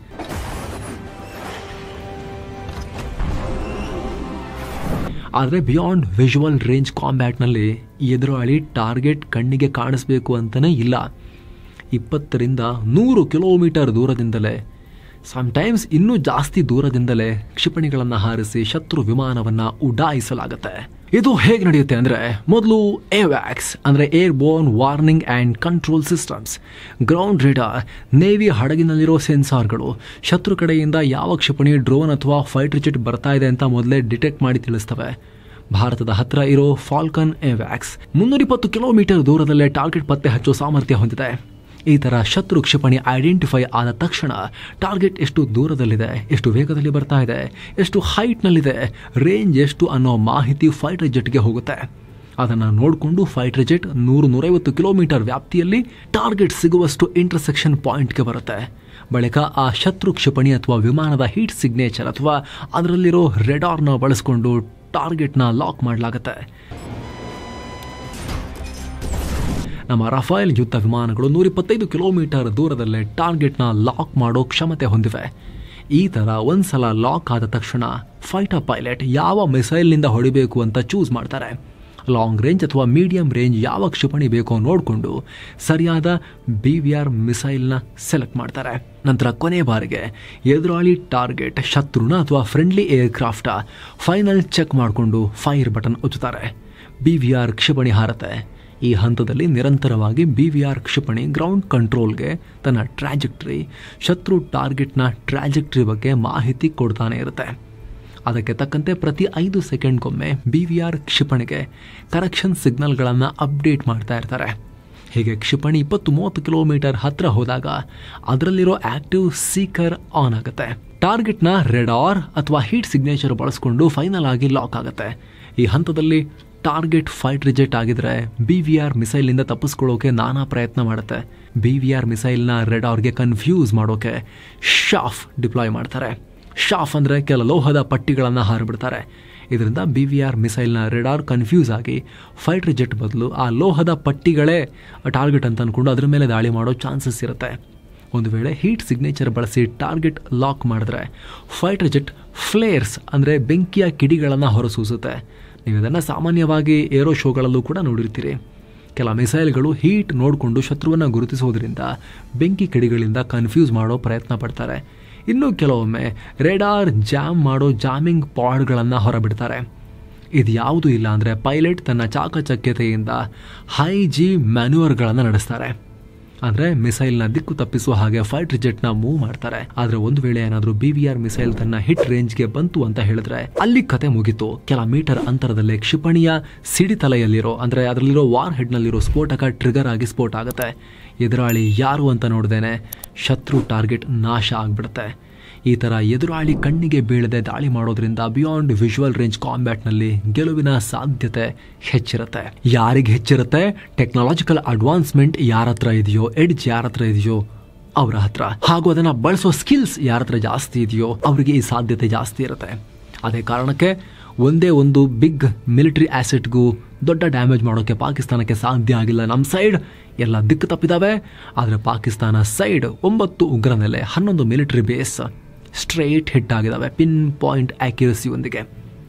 ಆದರೆ ಬಿಯಾಂಡ್ ವಿಜುವಲ್ ರೇಂಜ್ ಕಾಂಬ್ಯಾಟ್ನಲ್ಲಿ ಎದುರಾಳಿ ಟಾರ್ಗೆಟ್ ಕಣ್ಣಿಗೆ ಕಾಣಿಸ್ಬೇಕು ಅಂತಲೇ ಇಲ್ಲ. 20-100 ಕಿಲೋಮೀಟರ್ ದೂರದಿಂದಲೇ, ಸಮ್ಟೈಮ್ಸ್ ಇನ್ನೂ ಜಾಸ್ತಿ ದೂರದಿಂದಲೇ ಕ್ಷಿಪಣಿಗಳನ್ನು ಹಾರಿಸಿ ಶತ್ರು ವಿಮಾನವನ್ನು ಉಡಾಯಿಸಲಾಗುತ್ತೆ. ಇದು ಹೇಗೆ ನಡೆಯುತ್ತೆ ಅಂದರೆ, ಮೊದಲು AWACS ಅಂದರೆ airborne warning and control systems, ground radar, navy ಹಡಗಿನಲ್ಲಿರೋ ಸೆನ್ಸಾರ್ಗಳು ಶತ್ರು ಕಡೆಯಿಂದ ಯಾವ ಕ್ಷಿಪಣಿ, ಡ್ರೋನ್ ಅಥವಾ ಫೈಟರ್ ಜೆಟ್ ಬರ್ತಾ ಇದೆ ಅಂತ ಮೊದಲೇ ಡಿಟೆಕ್ಟ್ ಮಾಡಿ ತಿಳಿಸ್ತವೆ. ಭಾರತದ ಹತ್ರ ಇರೋ ಫಾಲ್ಕನ್ AWACS 320 ಕಿಲೋಮೀಟರ್ ದೂರದಲ್ಲೇ ಟಾರ್ಗೆಟ್ ಪತ್ತೆ ಹಚ್ಚೋ ಸಾಮರ್ಥ್ಯ ಹೊಂದಿದೆ. ಈ ಥರ ಶತ್ರು ಕ್ಷಿಪಣಿ ಐಡೆಂಟಿಫೈ ಆದ ತಕ್ಷಣ ಟಾರ್ಗೆಟ್ ಎಷ್ಟು ದೂರದಲ್ಲಿದೆ, ಎಷ್ಟು ವೇಗದಲ್ಲಿ ಬರ್ತಾ ಇದೆ, ಎಷ್ಟು ಹೈಟ್ನಲ್ಲಿದೆ, ರೇಂಜ್ ಎಷ್ಟು ಅನ್ನೋ ಮಾಹಿತಿ ಫೈಟರ್ ಜೆಟ್ಗೆ ಹೋಗುತ್ತೆ. ಅದನ್ನು ನೋಡಿಕೊಂಡು ಫೈಟರ್ ಜೆಟ್ 100-150 ಕಿಲೋಮೀಟರ್ ವ್ಯಾಪ್ತಿಯಲ್ಲಿ ಟಾರ್ಗೆಟ್ ಸಿಗುವಷ್ಟು ಇಂಟರ್ಸೆಕ್ಷನ್ ಪಾಯಿಂಟ್ಗೆ ಬರುತ್ತೆ. ಬಳಿಕ ಆ ಶತ್ರು ಕ್ಷಿಪಣಿ ಅಥವಾ ವಿಮಾನದ ಹೀಟ್ ಸಿಗ್ನೇಚರ್ ಅಥವಾ ಅದರಲ್ಲಿರೋ ರೆಡಾರ್ನ ಬಳಸಿಕೊಂಡು ಟಾರ್ಗೆಟ್ನ ಲಾಕ್ ಮಾಡಲಾಗುತ್ತೆ. ನಮ್ಮ ರಫೇಲ್ ಯುದ್ಧ ವಿಮಾನಗಳು 125 ಕಿಲೋಮೀಟರ್ ದೂರದಲ್ಲೇ ಟಾರ್ಗೆಟ್ನ ಲಾಕ್ ಮಾಡೋ ಕ್ಷಮತೆ ಹೊಂದಿವೆ. ಈ ಥರ ಒಂದ್ಸಲ ಲಾಕ್ ಆದ ತಕ್ಷಣ ಫೈಟರ್ ಪೈಲಟ್ ಯಾವ ಮಿಸೈಲ್ನಿಂದ ಹೊಡಿಬೇಕು ಅಂತ ಚೂಸ್ ಮಾಡ್ತಾರೆ. ಲಾಂಗ್ ರೇಂಜ್ ಅಥವಾ ಮೀಡಿಯಂ ರೇಂಜ್ ಯಾವ ಕ್ಷಿಪಣಿ ಬೇಕೋ ನೋಡಿಕೊಂಡು ಸರಿಯಾದ BVR ಮಿಸೈಲ್ನ ಸೆಲೆಕ್ಟ್ ಮಾಡ್ತಾರೆ. ನಂತರ ಕೊನೆ ಬಾರಿಗೆ ಎದುರಾಳಿ ಟಾರ್ಗೆಟ್ ಶತ್ರುನ ಅಥವಾ ಫ್ರೆಂಡ್ಲಿ ಏರ್ಕ್ರಾಫ್ಟ ಫೈನಲ್ ಚೆಕ್ ಮಾಡಿಕೊಂಡು ಫೈರ್ ಬಟನ್ ಒತ್ತುತ್ತಾರೆ. BVR ಕ್ಷಿಪಣಿ ಹಾರತ್ತೆ. ಈ ಹಂತದಲ್ಲಿ ನಿರಂತರವಾಗಿ BVR ಕ್ಷಿಪಣಿ ಗ್ರೌಂಡ್ ಕಂಟ್ರೋಲ್ಗೆ ತನ್ನ ಟ್ರ್ಯಾಜೆಕ್ಟರಿ, ಶತ್ರು ಟಾರ್ಗೆಟ್ನ ಟ್ರ್ಯಾಜೆಕ್ಟರಿ ಬಗ್ಗೆ ಮಾಹಿತಿ ಕೊಡ್ತಾನೆ ಇರುತ್ತೆ. ಅದಕ್ಕೆ ತಕ್ಕಂತೆ ಪ್ರತಿ 5 ಸೆಕೆಂಡ್ಗೊಮ್ಮೆ BVR ಕ್ಷಿಪಣಿಗೆ ಕರೆಕ್ಷನ್ ಸಿಗ್ನಲ್ಗಳನ್ನು ಅಪ್ಡೇಟ್ ಮಾಡ್ತಾ ಇರ್ತಾರೆ. ಹೀಗೆ ಕ್ಷಿಪಣಿ 20-30 ಕಿಲೋಮೀಟರ್ ಹತ್ರ ಹೋದಾಗ ಅದರಲ್ಲಿರೋ ಆಕ್ಟಿವ್ ಸೀಕರ್ ಆನ್ ಆಗುತ್ತೆ. ಟಾರ್ಗೆಟ್ನ ರೆಡಾರ್ ಅಥವಾ ಹೀಟ್ ಸಿಗ್ನೇಚರ್ ಬಳಸ್ಕೊಂಡು ಫೈನಲ್ ಆಗಿ ಲಾಕ್ ಆಗುತ್ತೆ. ಈ ಹಂತದಲ್ಲಿ ಟಾರ್ಗೆಟ್ ಫೈಟ್ ರಿಜೆಕ್ಟ್ ಆಗಿದ್ರೆ BVR ಮಿಸೈಲ್ನಿಂದ ತಪ್ಪಿಸ್ಕೊಳ್ಳೋಕೆ ನಾನಾ ಪ್ರಯತ್ನ ಮಾಡುತ್ತೆ. BVR ಮಿಸೈಲ್ನ ರೆಡಾರ್ಗೆ ಕನ್ಫ್ಯೂಸ್ ಮಾಡೋಕೆ ಶಾಫ್ ಡಿಪ್ಲಾಯ್ ಮಾಡ್ತಾರೆ. ಶಾಫ್ ಅಂದರೆ ಕೆಲ ಲೋಹದ ಪಟ್ಟಿಗಳನ್ನು ಹಾರಿಬಿಡ್ತಾರೆ. ಇದರಿಂದ BVR ಮಿಸೈಲ್ನ ರೆಡಾರ್ ಕನ್ಫ್ಯೂಸ್ ಆಗಿ ಫೈಟ್ ರಿಜೆಟ್ ಬದಲು ಆ ಲೋಹದ ಪಟ್ಟಿಗಳೇ ಟಾರ್ಗೆಟ್ ಅಂತ ಅಂದ್ಕೊಂಡು ಅದರ ಮೇಲೆ ದಾಳಿ ಮಾಡೋ ಚಾನ್ಸಸ್ ಇರುತ್ತೆ. ಒಂದು ವೇಳೆ ಹೀಟ್ ಸಿಗ್ನೇಚರ್ ಬಳಸಿ ಟಾರ್ಗೆಟ್ ಲಾಕ್ ಮಾಡಿದ್ರೆ ಫೈಟ್ ರಿಜೆಟ್ ಫ್ಲೇರ್ಸ್ ಅಂದರೆ ಬೆಂಕಿಯ ಕಿಡಿಗಳನ್ನು ಹೊರಸೂಸುತ್ತೆ. ನೀವು ಇದನ್ನು ಸಾಮಾನ್ಯವಾಗಿ ಏರೋ ಶೋಗಳಲ್ಲೂ ಕೂಡ ನೋಡಿರ್ತೀರಿ. ಕೆಲ ಮಿಸೈಲ್ಗಳು ಹೀಟ್ ನೋಡಿಕೊಂಡು ಶತ್ರುವನ್ನು ಗುರುತಿಸೋದ್ರಿಂದ ಬೆಂಕಿ ಕಿಡಿಗಳಿಂದ ಕನ್ಫ್ಯೂಸ್ ಮಾಡೋ ಪ್ರಯತ್ನ ಪಡ್ತಾರೆ. ಇನ್ನು ಕೆಲವೊಮ್ಮೆ ರೆಡಾರ್ ಜಾಮ್ ಮಾಡೋ ಜಾಮಿಂಗ್ ಪಾಡ್ಗಳನ್ನು ಹೊರಬಿಡ್ತಾರೆ. ಇದು ಯಾವುದೂ ಇಲ್ಲ ಅಂದರೆ ಪೈಲಟ್ ತನ್ನ ಚಾಕಚಕ್ಯತೆಯಿಂದ ಹೈ ಜಿ ಮ್ಯಾನ್ಯೂವರ್ಗಳನ್ನು ನಡೆಸ್ತಾರೆ. ಅಂದರೆ ಮಿಸೈಲ್ನ ದಿಕ್ಕು ತಪ್ಪಿಸುವ ಹಾಗೆ ಫೈಟ್ ರಿಜೆಟ್ನ ಮೂವ್ ಮಾಡ್ತಾರೆ. ಆದರೆ ಒಂದು ವೇಳೆ ಏನಾದರೂ BVR ಮಿಸೈಲ್ ತನ್ನ ಹಿಟ್ ರೇಂಜ್ಗೆ ಬಂತು ಅಂತ ಹೇಳಿದ್ರೆ ಅಲ್ಲಿ ಕತೆ ಮುಗಿತು. ಕೆಲ ಮೀಟರ್ ಅಂತರದಲ್ಲೇ ಕ್ಷಿಪಣಿಯ ಸಿಡಿತಲೆಯಲ್ಲಿರೋ ಅಂದರೆ ಅದರಲ್ಲಿರೋ ವಾರ್ ಹೆಡ್ನಲ್ಲಿರೋ ಸ್ಫೋಟಕ ಟ್ರಿಗರ್ ಆಗಿ ಸ್ಫೋಟ ಆಗುತ್ತೆ. ಎದುರಾಳಿ ಯಾರು ಅಂತ ನೋಡ್ದೇನೆ ಶತ್ರು ಟಾರ್ಗೆಟ್ ನಾಶ ಆಗ್ಬಿಡುತ್ತೆ. ಈ ಥರ ಎದುರಾಳಿ ಕಣ್ಣಿಗೆ ಬೀಳದೆ ದಾಳಿ ಮಾಡೋದ್ರಿಂದ ಬಿಯಾಂಡ್ ವಿಜುವಲ್ ರೇಂಜ್ ಕಾಂಬ್ಯಾಟ್ನಲ್ಲಿ ಗೆಲುವಿನ ಸಾಧ್ಯತೆ ಹೆಚ್ಚಿರುತ್ತೆ. ಯಾರಿಗೆ ಹೆಚ್ಚಿರುತ್ತೆ? ಟೆಕ್ನಾಲಜಿಕಲ್ ಅಡ್ವಾನ್ಸ್ಮೆಂಟ್ ಯಾರ ಹತ್ರ ಇದೆಯೋ, ಎಡ್ಜ್ ಯಾರ ಹತ್ರ ಇದೆಯೋ ಅವರ ಹತ್ರ, ಹಾಗೂ ಅದನ್ನು ಬಳಸೋ ಸ್ಕಿಲ್ಸ್ ಯಾರ ಹತ್ರ ಜಾಸ್ತಿ ಇದೆಯೋ ಅವರಿಗೆ ಈ ಸಾಧ್ಯತೆ ಜಾಸ್ತಿ ಇರುತ್ತೆ. ಅದೇ ಕಾರಣಕ್ಕೆ ಒಂದೇ ಒಂದು ಬಿಗ್ ಮಿಲಿಟರಿ ಆಸೆಟ್ಗೂ ದೊಡ್ಡ ಡ್ಯಾಮೇಜ್ ಮಾಡೋಕ್ಕೆ ಪಾಕಿಸ್ತಾನಕ್ಕೆ ಸಾಧ್ಯ ಆಗಿಲ್ಲ. ನಮ್ಮ ಸೈಡ್ ಎಲ್ಲ ದಿಕ್ಕು ತಪ್ಪಿದಾವೆ, ಆದರೆ ಪಾಕಿಸ್ತಾನ ಸೈಡ್ 9 ಉಗ್ರ ನೆಲೆ, 11 ಮಿಲಿಟರಿ ಬೇಸ್ ಸ್ಟ್ರೇಟ್ ಹಿಟ್ ಆಗಿದ್ದಾವೆ ಪಿನ್ ಪಾಯಿಂಟ್ ಆಕ್ಯುರಸಿಯೊಂದಿಗೆ.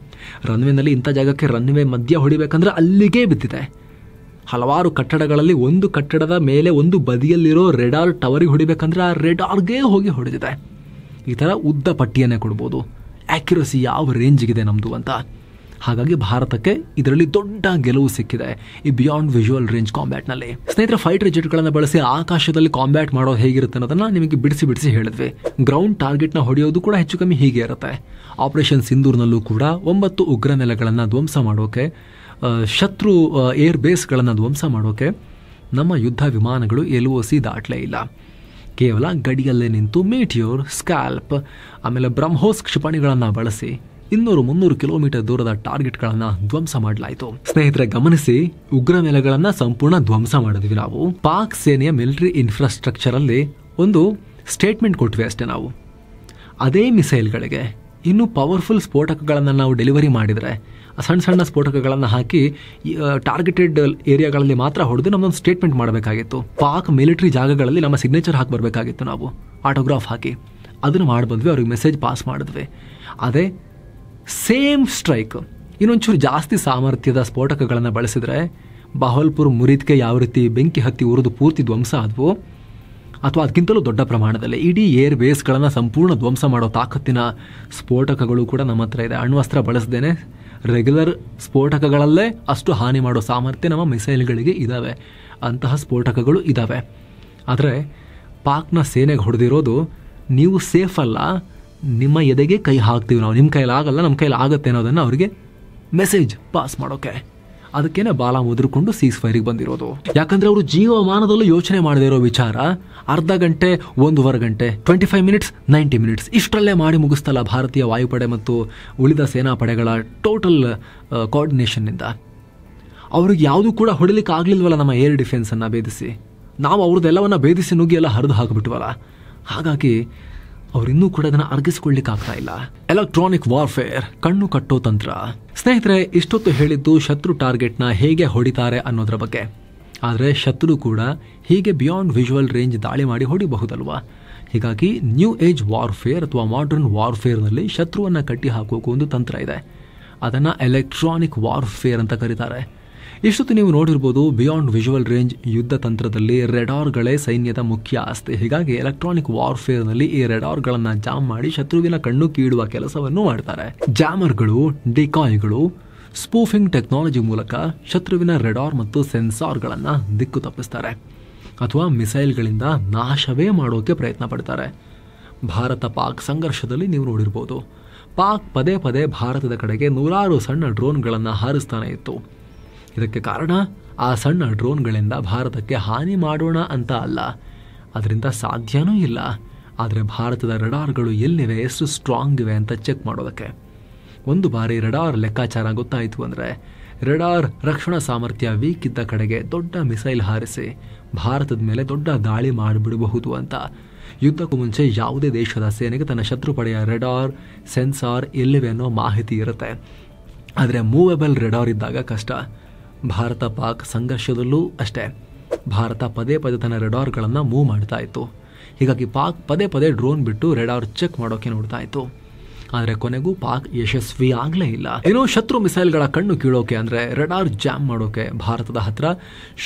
ರನ್ವೇನಲ್ಲಿ ಇಂಥ ಜಾಗಕ್ಕೆ ರನ್ವೇ ಮಧ್ಯ ಹೊಡಿಬೇಕಂದ್ರೆ ಅಲ್ಲಿಗೇ ಬಿದ್ದಿದೆ. ಹಲವಾರು ಕಟ್ಟಡಗಳಲ್ಲಿ ಒಂದು ಕಟ್ಟಡದ ಮೇಲೆ ಒಂದು ಬದಿಯಲ್ಲಿರೋ ರೆಡಾರ್ ಟವರಿಗೆ ಹೊಡಿಬೇಕಂದ್ರೆ ಆ ರೆಡಾರ್ಗೆ ಹೋಗಿ ಹೊಡೆದಿದೆ. ಈ ಥರ ಉದ್ದ ಪಟ್ಟಿಯನ್ನೇ ಕೊಡ್ಬೋದು ಆಕ್ಯುರಸಿ ಯಾವ ರೇಂಜ್ಗಿದೆ ನಮ್ಮದು ಅಂತ. ಹಾಗಾಗಿ ಭಾರತಕ್ಕೆ ಇದರಲ್ಲಿ ದೊಡ್ಡ ಗೆಲುವು ಸಿಕ್ಕಿದೆ ಈ ಬಿಯಾಂಡ್ ವಿಜುವಲ್ ರೇಂಜ್ ಕಾಂಬ್ಯಾಟ್ನಲ್ಲಿ. ಸ್ನೇಹಿತರೆ, ಫೈಟರ್ ಜೆಟ್ಗಳನ್ನು ಬಳಸಿ ಆಕಾಶದಲ್ಲಿ ಕಾಂಬ್ಯಾಟ್ ಮಾಡೋದು ಹೇಗಿರುತ್ತೆ ಅನ್ನೋದನ್ನ ನಿಮಗೆ ಬಿಡಿಸಿ ಹೇಳಿದ್ವಿ. ಗ್ರೌಂಡ್ ಟಾರ್ಗೆಟ್ನ ಹೊಡೆಯೋದು ಕೂಡ ಹೆಚ್ಚು ಕಮ್ಮಿ ಹೀಗೆ ಇರುತ್ತೆ. ಆಪರೇಷನ್ ಸಿಂಧೂರ್ನಲ್ಲೂ ಕೂಡ 9 ಉಗ್ರ ನೆಲೆಗಳನ್ನು ಧ್ವಂಸ ಮಾಡೋಕೆ, ಶತ್ರು ಏರ್ ಬೇಸ್ಗಳನ್ನು ಧ್ವಂಸ ಮಾಡೋಕೆ ನಮ್ಮ ಯುದ್ಧ ವಿಮಾನಗಳು LOC ದಾಟಲೇ ಇಲ್ಲ. ಕೇವಲ ಗಡಿಯಲ್ಲೇ ನಿಂತು ಮೀಟಿಯೋರ್, ಸ್ಕ್ಯಾಲ್ಪ್, ಆಮೇಲೆ ಬ್ರಹ್ಮೋಸ್ ಕ್ಷಿಪಣಿಗಳನ್ನು ಬಳಸಿ 200-300 ಕಿಲೋಮೀಟರ್ ದೂರದ ಟಾರ್ಗೆಟ್ಗಳನ್ನು ಧ್ವಂಸ ಮಾಡಲಾಯಿತು. ಸ್ನೇಹಿತರೆ ಗಮನಿಸಿ, ಉಗ್ರ ನೆಲೆಗಳನ್ನು ಸಂಪೂರ್ಣ ಧ್ವಂಸ ಮಾಡಿದ್ವಿ ನಾವು. ಪಾಕ್ ಸೇನೆಯ ಮಿಲಿಟರಿ ಇನ್ಫ್ರಾಸ್ಟ್ರಕ್ಚರ್ ಅಲ್ಲಿ ಒಂದು ಸ್ಟೇಟ್ಮೆಂಟ್ ಕೊಟ್ವಿ ಅಷ್ಟೇ ನಾವು. ಅದೇ ಮಿಸೈಲ್ಗಳಿಗೆ ಇನ್ನೂ ಪವರ್ಫುಲ್ ಸ್ಫೋಟಕಗಳನ್ನು ನಾವು ಡೆಲಿವರಿ ಮಾಡಿದರೆ, ಸಣ್ಣ ಸಣ್ಣ ಸ್ಫೋಟಕಗಳನ್ನು ಹಾಕಿ ಟಾರ್ಗೆಟೆಡ್ ಏರಿಯಾಗಳಲ್ಲಿ ಮಾತ್ರ ಹೊಡೆದು ನಮ್ಮದೊಂದು ಸ್ಟೇಟ್ಮೆಂಟ್ ಮಾಡಬೇಕಾಗಿತ್ತು. ಪಾಕ್ ಮಿಲಿಟರಿ ಜಾಗಗಳಲ್ಲಿ ನಮ್ಮ ಸಿಗ್ನೇಚರ್ ಹಾಕಿ ಬರಬೇಕಾಗಿತ್ತು ನಾವು, ಆಟೋಗ್ರಾಫ್ ಹಾಕಿ. ಅದನ್ನು ಮಾಡಿ ಬಂದ್ವಿ, ಅವ್ರಿಗೆ ಮೆಸೇಜ್ ಪಾಸ್ ಮಾಡಿದ್ವಿ. ಅದೇ ಸೇಮ್ ಸ್ಟ್ರೈಕ್ ಇನ್ನೊಂಚೂರು ಜಾಸ್ತಿ ಸಾಮರ್ಥ್ಯದ ಸ್ಫೋಟಕಗಳನ್ನು ಬಳಸಿದರೆ ಬಹಲ್ಪುರ್ ಮುರಿದ್ಕೆ ಯಾವ ರೀತಿ ಬೆಂಕಿ ಹತ್ತಿ ಉರಿದು ಪೂರ್ತಿ ಧ್ವಂಸ ಆದವು, ಅಥವಾ ಅದಕ್ಕಿಂತಲೂ ದೊಡ್ಡ ಪ್ರಮಾಣದಲ್ಲಿ ಇಡೀ ಏರ್ ಬೇಸ್ಗಳನ್ನು ಸಂಪೂರ್ಣ ಧ್ವಂಸ ಮಾಡೋ ತಾಕತ್ತಿನ ಸ್ಫೋಟಕಗಳು ಕೂಡ ನಮ್ಮ ಹತ್ರ ಇದೆ. ಅಣ್ವಸ್ತ್ರ ಬಳಸದೇನೆ ರೆಗ್ಯುಲರ್ ಸ್ಫೋಟಕಗಳಲ್ಲೇ ಅಷ್ಟು ಹಾನಿ ಮಾಡೋ ಸಾಮರ್ಥ್ಯ ನಮ್ಮ ಮಿಸೈಲ್ಗಳಿಗೆ ಇದ್ದಾವೆ. ಅಂತಹ ಸ್ಫೋಟಕಗಳು ಇದ್ದಾವೆ. ಆದರೆ ಪಾಕ್ನ ಸೇನೆಗೆ ಹೊಡೆದಿರೋದು ನೀವು ಸೇಫ್ ಅಲ್ಲ, ನಿಮ್ಮ ಎದೆಗೆ ಕೈ ಹಾಕ್ತೀವಿ ನಾವು, ನಿಮ್ಮ ಕೈಲಿ ಆಗಲ್ಲ, ನಮ್ಮ ಕೈಲಿ ಆಗುತ್ತೆ ಅನ್ನೋದನ್ನು ಅವರಿಗೆ ಮೆಸೇಜ್ ಪಾಸ್ ಮಾಡೋಕೆ. ಅದಕ್ಕೇನೆ ಬಾಲ ಮುದ್ರಕೊಂಡು ಸೀಸ್ ಫೈರಿಗೆ ಬಂದಿರೋದು. ಯಾಕಂದ್ರೆ ಅವರು ಜೀವಮಾನದಲ್ಲೂ ಯೋಚನೆ ಮಾಡದೇ ಇರೋ ವಿಚಾರ ಅರ್ಧ ಗಂಟೆ, 1.5 ಗಂಟೆ, 25 ಮಿನಿಟ್ಸ್, 90 ಮಿನಿಟ್ಸ್ ಇಷ್ಟರಲ್ಲೇ ಮಾಡಿ ಮುಗಿಸ್ತಲ್ಲ ಭಾರತೀಯ ವಾಯುಪಡೆ ಮತ್ತು ಉಳಿದ ಸೇನಾ ಪಡೆಗಳ ಟೋಟಲ್ ಕೋಆರ್ಡಿನೇಷನ್ನಿಂದ. ಅವ್ರಿಗೆ ಯಾವುದೂ ಕೂಡ ಹೊಡಿಲಿಕ್ಕೆ ಆಗಲಿಲ್ವಲ್ಲ ನಮ್ಮ ಏರ್ ಡಿಫೆನ್ಸನ್ನು ಭೇದಿಸಿ. ನಾವು ಅವ್ರದ್ದೆಲ್ಲವನ್ನ ಭೇದಿಸಿ ನುಗ್ಗಿ ಎಲ್ಲ ಹರಿದು ಹಾಕಿಬಿಟ್ವಲ್ಲ. ಹಾಗಾಗಿ ಅವರಿನ್ನೂ ಕೂಡ ಅದನ್ನು ಅರ್ಗಿಸ್ಕೊಳ್ಳಿಕ್ಕೆ ಆಗ್ತಾ ಇಲ್ಲ. ಎಲೆಕ್ಟ್ರಾನಿಕ್ ವಾರ್ಫೇರ್, ಕಣ್ಣು ಕಟ್ಟೋ ತಂತ್ರ. ಸ್ನೇಹಿತರೆ, ಇಷ್ಟೊತ್ತು ಹೇಳಿದ್ದು ಶತ್ರು ಟಾರ್ಗೆಟ್ನ ಹೇಗೆ ಹೊಡಿತಾರೆ ಅನ್ನೋದ್ರ ಬಗ್ಗೆ. ಆದರೆ ಶತ್ರು ಕೂಡ ಹೀಗೆ ಬಿಯಾಂಡ್ ವಿಜುವಲ್ ರೇಂಜ್ ದಾಳಿ ಮಾಡಿ ಹೊಡಿಬಹುದಲ್ವಾ? ಹೀಗಾಗಿ ನ್ಯೂ ಏಜ್ ವಾರ್ಫೇರ್ ಅಥವಾ ಮಾಡರ್ನ್ ವಾರ್ಫೇರ್ನಲ್ಲಿ ಶತ್ರುವನ್ನು ಕಟ್ಟಿ ಹಾಕೋಕೆ ಒಂದು ತಂತ್ರ ಇದೆ. ಅದನ್ನು ಎಲೆಕ್ಟ್ರಾನಿಕ್ ವಾರ್ಫೇರ್ ಅಂತ ಕರೀತಾರೆ. ಇಷ್ಟೊತ್ತು ನೀವು ನೋಡಿರ್ಬೋದು, ಬಿಯಾಂಡ್ ವಿಜುವಲ್ ರೇಂಜ್ ಯುದ್ಧ ತಂತ್ರದಲ್ಲಿ ರೆಡಾರ್ಗಳೇ ಸೈನ್ಯದ ಮುಖ್ಯ ಆಸ್ತಿ. ಹೀಗಾಗಿ ಎಲೆಕ್ಟ್ರಾನಿಕ್ ವಾರ್ಫೇರ್ನಲ್ಲಿ ಈ ರೆಡಾರ್ಗಳನ್ನು ಜಾಮ್ ಮಾಡಿ ಶತ್ರುವಿನ ಕಣ್ಣು ಕೀಳುವ ಕೆಲಸವನ್ನು ಮಾಡ್ತಾರೆ. ಜಾಮರ್ಗಳು, ಡಿಕಾಯ್ಗಳು, ಸ್ಪೂಫಿಂಗ್ ಟೆಕ್ನಾಲಜಿ ಮೂಲಕ ಶತ್ರುವಿನ ರೆಡಾರ್ ಮತ್ತು ಸೆನ್ಸಾರ್ಗಳನ್ನು ದಿಕ್ಕು ತಪ್ಪಿಸ್ತಾರೆ ಅಥವಾ ಮಿಸೈಲ್ಗಳಿಂದ ನಾಶವೇ ಮಾಡೋಕೆ ಪ್ರಯತ್ನ ಪಡ್ತಾರೆ. ಭಾರತ ಪಾಕ್ ಸಂಘರ್ಷದಲ್ಲಿ ನೀವು ನೋಡಿರ್ಬೋದು, ಪಾಕ್ ಪದೇ ಪದೇ ಭಾರತದ ಕಡೆಗೆ ನೂರಾರು ಸಣ್ಣ ಡ್ರೋನ್ಗಳನ್ನು ಹಾರಿಸ್ತಾನೆ ಇತ್ತು. ಇದಕ್ಕೆ ಕಾರಣ ಆ ಸಣ್ಣ ಡ್ರೋನ್ಗಳಿಂದ ಭಾರತಕ್ಕೆ ಹಾನಿ ಮಾಡೋಣ ಅಂತ ಅಲ್ಲ, ಅದರಿಂದ ಸಾಧ್ಯನೂ ಇಲ್ಲ. ಆದರೆ ಭಾರತದ ರೆಡಾರ್ಗಳು ಎಲ್ಲಿವೆ, ಎಷ್ಟು ಸ್ಟ್ರಾಂಗ್ ಇವೆ ಅಂತ ಚೆಕ್ ಮಾಡೋದಕ್ಕೆ. ಒಂದು ಬಾರಿ ರೆಡಾರ್ ಲೆಕ್ಕಾಚಾರ ಗೊತ್ತಾಯಿತು ಅಂದರೆ ರೆಡಾರ್ ರಕ್ಷಣಾ ಸಾಮರ್ಥ್ಯ ವೀಕ್ ಇದ್ದ ಕಡೆಗೆ ದೊಡ್ಡ ಮಿಸೈಲ್ ಹಾರಿಸಿ ಭಾರತದ ಮೇಲೆ ದೊಡ್ಡ ದಾಳಿ ಮಾಡಿಬಿಡಬಹುದು ಅಂತ. ಯುದ್ಧಕ್ಕೂ ಮುಂಚೆ ಯಾವುದೇ ದೇಶದ ಸೇನೆಗೆ ತನ್ನ ಶತ್ರುಪಡೆಯ ರೆಡಾರ್, ಸೆನ್ಸಾರ್ ಎಲ್ಲಿವೆ ಅನ್ನೋ ಮಾಹಿತಿ ಇರುತ್ತೆ. ಆದರೆ ಮೂವೇಬಲ್ ರೆಡಾರ್ ಇದ್ದಾಗ ಕಷ್ಟ. ಭಾರತ ಪಾಕ್ ಸಂಘರ್ಷದಲ್ಲೂ ಅಷ್ಟೇ, ಭಾರತ ಪದೇ ಪದೇ ತನ್ನ ರೆಡಾರ್ಗಳನ್ನು ಮೂವ್ ಮಾಡ್ತಾ ಇತ್ತು. ಹೀಗಾಗಿ ಪಾಕ್ ಪದೇ ಪದೇ ಡ್ರೋನ್ ಬಿಟ್ಟು ರೆಡಾರ್ ಚೆಕ್ ಮಾಡೋಕೆ ನೋಡ್ತಾ ಇತ್ತು. ಆದರೆ ಕೊನೆಗೂ ಪಾಕ್ ಯಶಸ್ವಿ ಆಗಲೇ ಇಲ್ಲ. ಏನೋ ಶತ್ರು ಮಿಸೈಲ್ಗಳ ಕಣ್ಣು ಕೀಳೋಕೆ ಅಂದರೆ ರೆಡಾರ್ ಜಾಮ್ ಮಾಡೋಕೆ ಭಾರತದ ಹತ್ರ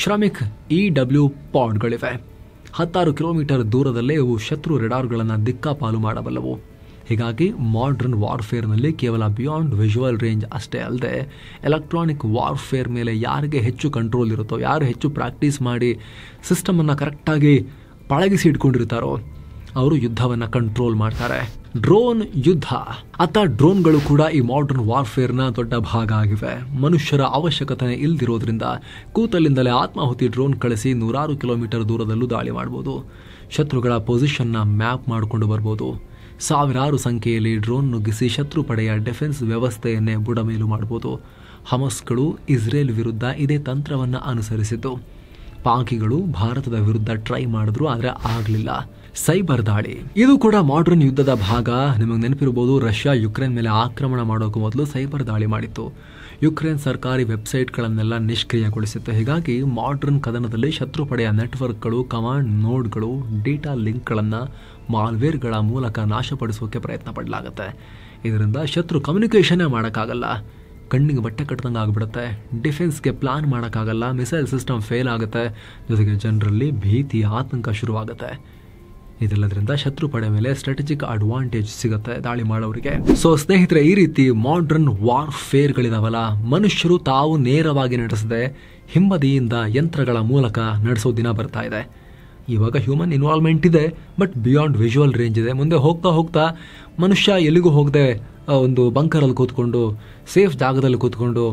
ಶ್ರಮಿಕ್ EW ಪಾಡ್ಗಳಿವೆ. 16 ಕಿಲೋಮೀಟರ್ ದೂರದಲ್ಲೇ ಇವು ಶತ್ರು ರೆಡಾರ್ಗಳನ್ನು ದಿಕ್ಕಾಪಾಲು ಮಾಡಬಲ್ಲವು. ಹೀಗಾಗಿ ಮಾಡರ್ನ್ ವಾರ್ಫೇರ್ನಲ್ಲಿ ಕೇವಲ ಬಿಯಾಂಡ್ ವಿಜುವಲ್ ರೇಂಜ್ ಅಷ್ಟೇ ಅಲ್ಲದೆ ಎಲೆಕ್ಟ್ರಾನಿಕ್ ವಾರ್ಫೇರ್ ಮೇಲೆ ಯಾರಿಗೆ ಹೆಚ್ಚು ಕಂಟ್ರೋಲ್ ಇರುತ್ತೋ, ಯಾರು ಹೆಚ್ಚು ಪ್ರಾಕ್ಟೀಸ್ ಮಾಡಿ ಸಿಸ್ಟಮನ್ನು ಕರೆಕ್ಟಾಗಿ ಪಳಗಿಸಿ ಇಟ್ಕೊಂಡಿರ್ತಾರೋ ಅವರು ಯುದ್ಧವನ್ನು ಕಂಟ್ರೋಲ್ ಮಾಡ್ತಾರೆ. ಡ್ರೋನ್ ಯುದ್ಧ ಅಥವಾ ಡ್ರೋನ್ಗಳು ಕೂಡ ಈ ಮಾಡರ್ನ್ ವಾರ್ಫೇರ್ನ ದೊಡ್ಡ ಭಾಗ ಆಗಿವೆ. ಮನುಷ್ಯರ ಅವಶ್ಯಕತೆ ಇಲ್ದಿರೋದ್ರಿಂದ ಕೂತಲ್ಲಿಂದಲೇ ಆತ್ಮಾಹುತಿ ಡ್ರೋನ್ ಕಳಿಸಿ ನೂರಾರು ಕಿಲೋಮೀಟರ್ ದೂರದಲ್ಲೂ ದಾಳಿ ಮಾಡ್ಬೋದು. ಶತ್ರುಗಳ ಪೊಸಿಷನ್ನ ಮ್ಯಾಪ್ ಮಾಡಿಕೊಂಡು ಬರ್ಬೋದು. ಸಾವಿರಾರು ಸಂಖ್ಯೆಯಲ್ಲಿ ಡ್ರೋನ್ ನುಗ್ಗಿಸಿ ಶತ್ರು ಪಡೆಯ ಡಿಫೆನ್ಸ್ ವ್ಯವಸ್ಥೆಯನ್ನೇ ಬುಡಮೇಲು ಮಾಡ್ಬೋದು. ಹಮಸ್ಗಳು ಇಸ್ರೇಲ್ ವಿರುದ್ಧ ಇದೇ ತಂತ್ರವನ್ನು ಅನುಸರಿಸಿದ್ದು. ಪಾಕಿಗಳು ಭಾರತದ ವಿರುದ್ಧ ಟ್ರೈ ಮಾಡಿದ್ರು, ಆದರೆ ಆಗಲಿಲ್ಲ. ಸೈಬರ್ ದಾಳಿ ಇದು ಕೂಡ ಮಾಡರ್ನ್ ಯುದ್ಧದ ಭಾಗ. ನಿಮಗೆ ನೆನಪಿರಬಹುದು, ರಷ್ಯಾ ಯುಕ್ರೇನ್ ಮೇಲೆ ಆಕ್ರಮಣ ಮಾಡೋಕ್ಕೂ ಮೊದಲು ಸೈಬರ್ ದಾಳಿ ಮಾಡಿತ್ತು. ಯುಕ್ರೇನ್ ಸರ್ಕಾರಿ ವೆಬ್ಸೈಟ್ಗಳನ್ನೆಲ್ಲ ನಿಷ್ಕ್ರಿಯಗೊಳಿಸಿತ್ತು. ಹೀಗಾಗಿ ಮಾಡರ್ನ್ ಕದನದಲ್ಲಿ ಶತ್ರು ಪಡೆಯ ನೆಟ್ವರ್ಕ್ಗಳು, ಕಮಾಂಡ್ ನೋಡ್ಗಳು, ಡೇಟಾ ಲಿಂಕ್ಗಳನ್ನು ಮಾಲ್ವೇರ್ಗಳ ಮೂಲಕ ನಾಶಪಡಿಸೋಕೆ ಪ್ರಯತ್ನ ಪಡಲಾಗುತ್ತೆ. ಇದರಿಂದ ಶತ್ರು ಕಮ್ಯುನಿಕೇಷನ್ನೇ ಮಾಡೋಕ್ಕಾಗಲ್ಲ, ಕಣ್ಣಿಗೆ ಬಟ್ಟೆ ಕಟ್ಟದಂಗೆ ಆಗಿಬಿಡುತ್ತೆ. ಡಿಫೆನ್ಸ್ಗೆ ಪ್ಲಾನ್ ಮಾಡೋಕ್ಕಾಗಲ್ಲ, ಮಿಸೈಲ್ ಸಿಸ್ಟಮ್ ಫೇಲ್ ಆಗುತ್ತೆ. ಜೊತೆಗೆ ಜನರಲ್ಲಿ ಭೀತಿ, ಆತಂಕ ಶುರುವಾಗುತ್ತೆ. ಇದೆಲ್ಲದರಿಂದ ಶತ್ರು ಪಡೆ ಮೇಲೆ ಸ್ಟ್ರಾಟಜಿಕ್ ಅಡ್ವಾಂಟೇಜ್ ಸಿಗುತ್ತೆ ದಾಳಿ ಮಾಡೋರಿಗೆ. ಸೊ ಸ್ನೇಹಿತರೆ, ಈ ರೀತಿ ಮಾಡರ್ನ್ ವಾರ್ಫೇರ್ಗಳಿದಾವಲ್ಲ, ಮನುಷ್ಯರು ತಾವು ನೇರವಾಗಿ ನಡೆಸದೆ ಹಿಂಬದಿಯಿಂದ ಯಂತ್ರಗಳ ಮೂಲಕ ನಡೆಸೋ ದಿನ ಬರ್ತಾ ಇದೆ. ಇವಾಗ ಹ್ಯೂಮನ್ ಇನ್ವಾಲ್ವ್ಮೆಂಟ್ ಇದೆ, ಬಟ್ ಬಿಯಾಂಡ್ ವಿಜುವಲ್ ರೇಂಜ್ ಇದೆ. ಮುಂದೆ ಹೋಗ್ತಾ ಹೋಗ್ತಾ ಮನುಷ್ಯ ಎಲ್ಲಿಗೂ ಹೋಗದೆ ಒಂದು ಬಂಕರಲ್ಲಿ ಕೂತ್ಕೊಂಡು, ಸೇಫ್ ಜಾಗದಲ್ಲಿ ಕೂತ್ಕೊಂಡು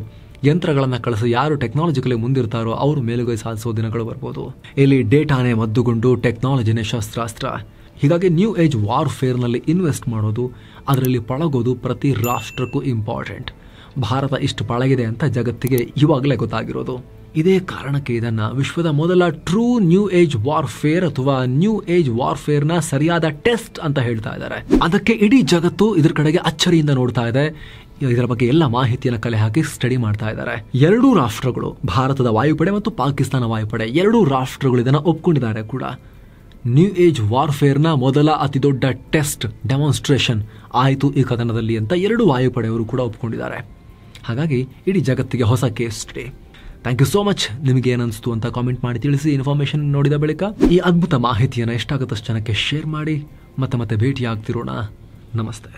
ಯಂತ್ರಗಳನ್ನು ಕಳಿಸಿ ಯಾರು ಟೆಕ್ನಾಲಜಿಕಲಿ ಮುಂದಿರ್ತಾರೋ ಅವರು ಮೇಲುಗೈ ಸಾಧಿಸೋ ದಿನಗಳು ಬರ್ಬೋದು. ಇಲ್ಲಿ ಡೇಟಾನೇ ಮದ್ದುಗೊಂಡು ಟೆಕ್ನಾಲಜಿನೇ ಶಸ್ತ್ರಾಸ್ತ್ರ. ಹೀಗಾಗಿ ನ್ಯೂ ಏಜ್ ವಾರ್ಫೇರ್ನಲ್ಲಿ ಇನ್ವೆಸ್ಟ್ ಮಾಡೋದು, ಅದರಲ್ಲಿ ಪಳಗೋದು ಪ್ರತಿ ರಾಷ್ಟ್ರಕ್ಕೂ ಇಂಪಾರ್ಟೆಂಟ್. ಭಾರತ ಇಷ್ಟು ಪಳಗಿದೆ ಅಂತ ಜಗತ್ತಿಗೆ ಇವಾಗಲೇ ಗೊತ್ತಾಗಿರೋದು. ಇದೇ ಕಾರಣಕ್ಕೆ ಇದನ್ನು ವಿಶ್ವದ ಮೊದಲ ಟ್ರೂ ನ್ಯೂ ಏಜ್ ವಾರ್ಫೇರ್ ಅಥವಾ ನ್ಯೂ ಏಜ್ ವಾರ್ಫೇರ್ನ ಸರಿಯಾದ ಟೆಸ್ಟ್ ಅಂತ ಹೇಳ್ತಾ ಇದ್ದಾರೆ. ಅದಕ್ಕೆ ಇಡೀ ಜಗತ್ತು ಇದ್ರ ಕಡೆಗೆ ಅಚ್ಚರಿಯಿಂದ ನೋಡ್ತಾ ಇದೆ. ಇದರ ಬಗ್ಗೆ ಎಲ್ಲ ಮಾಹಿತಿಯನ್ನು ಕಲೆ ಹಾಕಿ ಸ್ಟಡಿ ಮಾಡ್ತಾ ಇದ್ದಾರೆ. ಎರಡೂ ರಾಷ್ಟ್ರಗಳು, ಭಾರತದ ವಾಯುಪಡೆ ಮತ್ತು ಪಾಕಿಸ್ತಾನ ವಾಯುಪಡೆ, ಎರಡೂ ರಾಷ್ಟ್ರಗಳು ಇದನ್ನು ಒಪ್ಕೊಂಡಿದ್ದಾರೆ ಕೂಡ. ನ್ಯೂ ಏಜ್ ವಾರ್ಫೇರ್ನ ಮೊದಲ ಅತಿ ದೊಡ್ಡ ಟೆಸ್ಟ್ ಡೆಮಾನ್ಸ್ಟ್ರೇಷನ್ ಆಯಿತು ಈ ಕದನದಲ್ಲಿ ಅಂತ ಎರಡೂ ವಾಯುಪಡೆಯವರು ಕೂಡ ಒಪ್ಕೊಂಡಿದ್ದಾರೆ. ಹಾಗಾಗಿ ಇಡೀ ಜಗತ್ತಿಗೆ ಹೊಸ case study. Thank you so much. ನಿಮಗೆ ಏನನ್ನಿಸ್ತು ಅಂತ ಕಾಮೆಂಟ್ ಮಾಡಿ ತಿಳಿಸಿ. ಇನ್ಫಾರ್ಮೇಷನ್ ನೋಡಿದ ಬಳಿಕ ಈ ಅದ್ಭುತ ಮಾಹಿತಿಯನ್ನು ಎಷ್ಟಾಗುತ್ತಷ್ಟು ಜನಕ್ಕೆ ಶೇರ್ ಮಾಡಿ. ಮತ್ತೆ ಭೇಟಿ ಆಗ್ತಿರೋಣ. ನಮಸ್ತೆ.